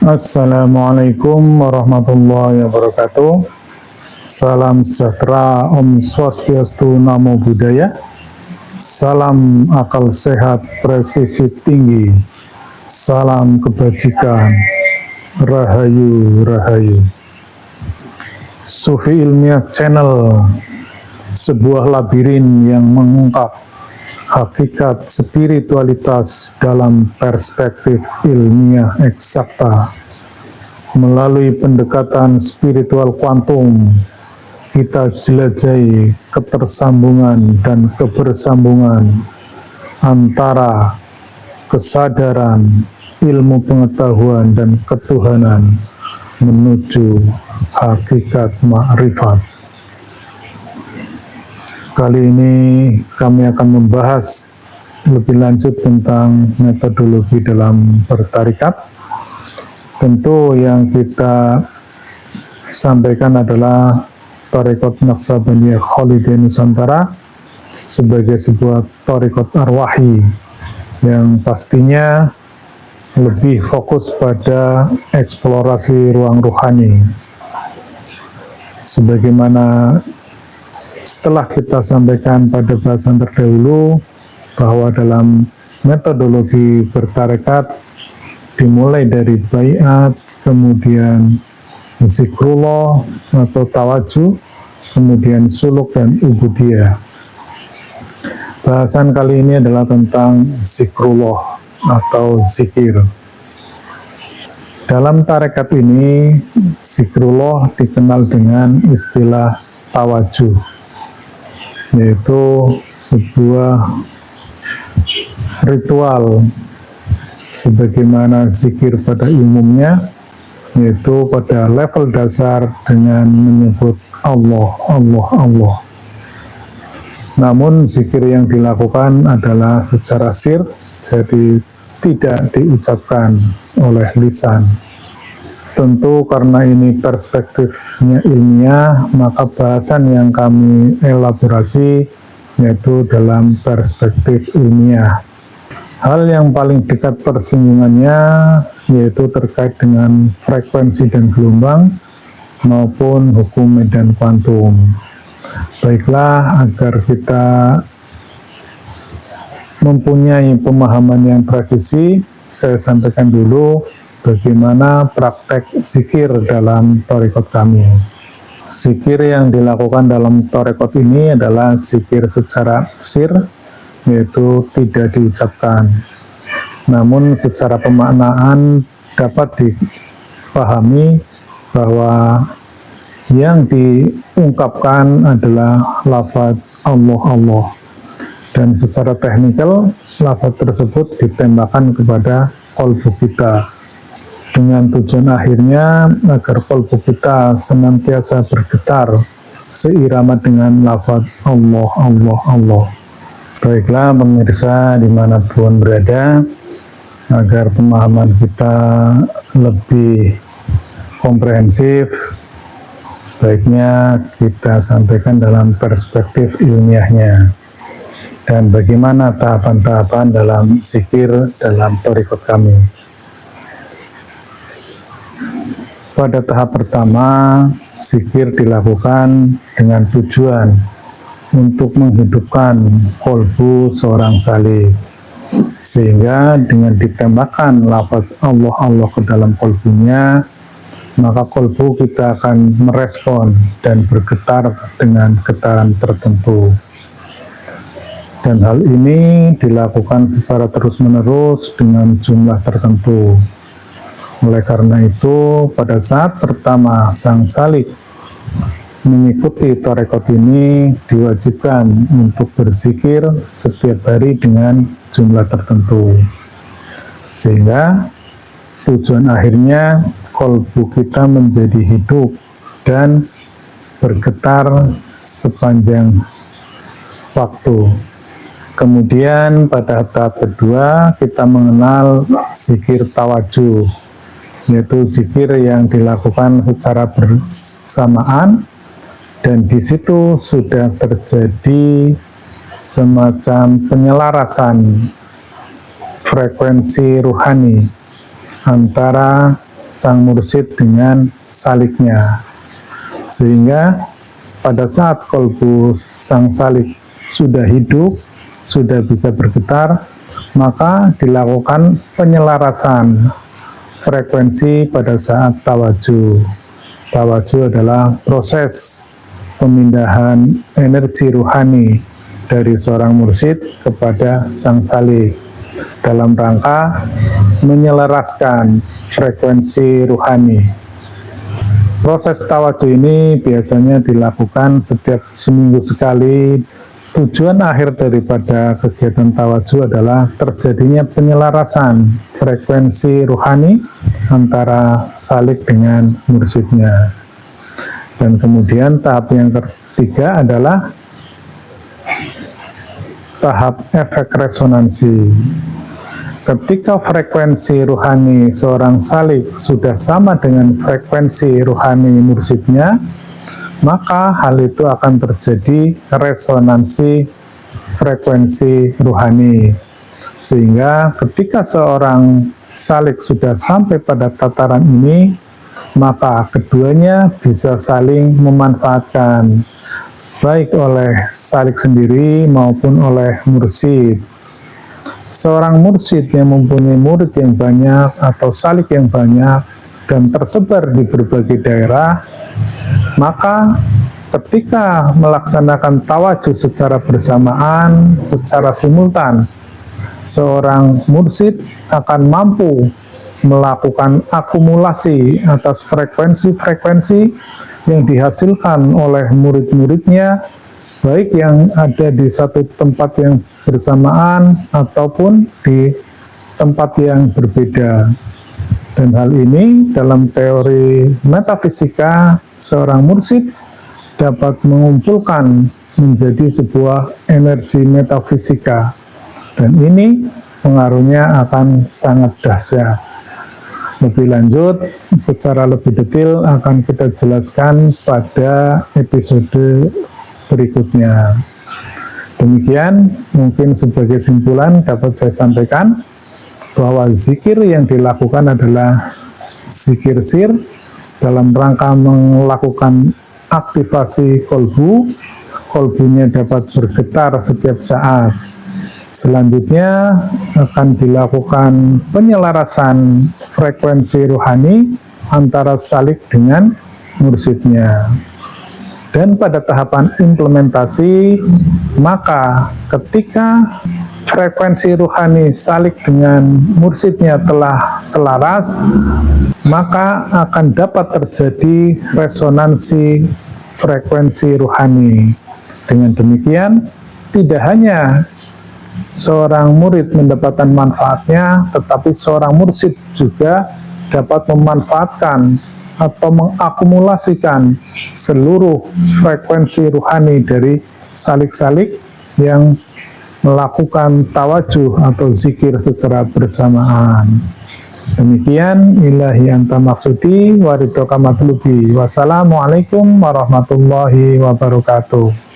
Assalamualaikum warahmatullahi wabarakatuh. Salam sejahtera, Om Swastiastu, Namo Buddhaya. Salam akal sehat, presisi tinggi. Salam kebajikan, Rahayu Rahayu. Sufi Ilmiah Channel, sebuah labirin yang mengungkap hakikat spiritualitas dalam perspektif ilmiah eksakta. Melalui pendekatan spiritual kuantum, kita jelajahi ketersambungan dan kebersambungan antara kesadaran, ilmu pengetahuan, dan ketuhanan menuju hakikat ma'rifat. Kali ini kami akan membahas lebih lanjut tentang metodologi dalam bertarikat. Tentu yang kita sampaikan adalah Thariqat Naqsabandiyah Khalidiyah Nusantara sebagai sebuah thariqat arwahi yang pastinya lebih fokus pada eksplorasi ruang rohani. Sebagaimana setelah kita sampaikan pada bahasan terdahulu bahwa dalam metodologi bertarekat dimulai dari baiat, kemudian zikrullah atau tawajuh, kemudian suluk dan ubudiyah. Bahasan kali ini adalah tentang zikrullah atau zikir. Dalam tarekat ini, zikrullah dikenal dengan istilah tawajuh, yaitu sebuah ritual sebagaimana zikir pada umumnya, yaitu pada level dasar dengan menyebut Allah, Allah, Allah. Namun zikir yang dilakukan adalah secara sir, jadi tidak diucapkan oleh lisan. Tentu karena ini perspektifnya ilmiah, maka bahasan yang kami elaborasi yaitu dalam perspektif ilmiah. Hal yang paling dekat persinggungannya yaitu terkait dengan frekuensi dan gelombang maupun hukum medan kuantum. Baiklah, agar kita mempunyai pemahaman yang presisi, saya sampaikan dulu bagaimana praktek zikir dalam thariqat kami. Zikir yang dilakukan dalam thariqat ini adalah zikir secara sir, yaitu tidak diucapkan. Namun secara pemaknaan dapat dipahami bahwa yang diungkapkan adalah lafaz Allah, Allah. Dan secara teknikal, lafaz tersebut ditembakkan kepada qalbu kita, dengan tujuan akhirnya agar qalbu kita senantiasa bergetar seirama dengan lafaz Allah, Allah, Allah. Baiklah pemirsa dimanapun berada, agar pemahaman kita lebih komprehensif, baiknya kita sampaikan dalam perspektif ilmiahnya dan bagaimana tahapan-tahapan dalam zikir dalam thariqat kami. Pada tahap pertama, zikir dilakukan dengan tujuan untuk menghidupkan kolbu seorang salik, sehingga dengan ditembakkan lafaz Allah, Allah ke dalam kolbunya, maka kolbu kita akan merespon dan bergetar dengan getaran tertentu. Dan hal ini dilakukan secara terus-menerus dengan jumlah tertentu. Oleh karena itu, pada saat pertama sang salik mengikuti thariqat ini diwajibkan untuk berzikir setiap hari dengan jumlah tertentu. Sehingga tujuan akhirnya kolbu kita menjadi hidup dan bergetar sepanjang waktu. Kemudian pada tahap kedua kita mengenal zikir tawajuh, yaitu zikir yang dilakukan secara bersamaan dan di situ sudah terjadi semacam penyelarasan frekuensi ruhani antara sang mursyid dengan saliknya. Sehingga pada saat kolbu sang salik sudah hidup, sudah bisa bergetar, maka dilakukan penyelarasan frekuensi pada saat tawajuh. Tawajuh adalah proses pemindahan energi ruhani dari seorang mursyid kepada sang salik dalam rangka menyelaraskan frekuensi ruhani. Proses tawajuh ini biasanya dilakukan setiap seminggu sekali. Tujuan akhir daripada kegiatan tawajuh adalah terjadinya penyelarasan frekuensi ruhani antara salik dengan mursyidnya. Dan kemudian tahap yang ketiga adalah tahap efek resonansi. Ketika frekuensi ruhani seorang salik sudah sama dengan frekuensi ruhani mursyidnya, maka hal itu akan terjadi resonansi frekuensi ruhani. Sehingga ketika seorang salik sudah sampai pada tataran ini, maka keduanya bisa saling memanfaatkan, baik oleh salik sendiri maupun oleh mursyid. Seorang mursyid yang mempunyai murid yang banyak atau salik yang banyak dan tersebar di berbagai daerah, maka ketika melaksanakan tawajuh secara bersamaan, secara simultan, seorang mursyid akan mampu melakukan akumulasi atas frekuensi-frekuensi yang dihasilkan oleh murid-muridnya, baik yang ada di satu tempat yang bersamaan ataupun di tempat yang berbeda. Dan hal ini dalam teori metafisika, seorang mursyid dapat mengumpulkan menjadi sebuah energi metafisika, dan ini pengaruhnya akan sangat dahsyat. Lebih lanjut, secara lebih detail akan kita jelaskan pada episode berikutnya. Demikian, mungkin sebagai simpulan dapat saya sampaikan bahwa zikir yang dilakukan adalah zikir sir dalam rangka melakukan aktivasi kolbu. Kolbunya dapat bergetar setiap saat. Selanjutnya akan dilakukan penyelarasan frekuensi ruhani antara salik dengan mursyidnya. Dan pada tahapan implementasi, maka ketika frekuensi ruhani salik dengan mursyidnya telah selaras, maka akan dapat terjadi resonansi frekuensi ruhani. Dengan demikian, tidak hanya seorang murid mendapatkan manfaatnya, tetapi seorang mursyid juga dapat memanfaatkan atau mengakumulasikan seluruh frekuensi ruhani dari salik-salik yang melakukan tawajuh atau zikir secara bersamaan. Demikian, ilahi anta maksudi wa ridhoka matlubi. Wassalamualaikum warahmatullahi wabarakatuh.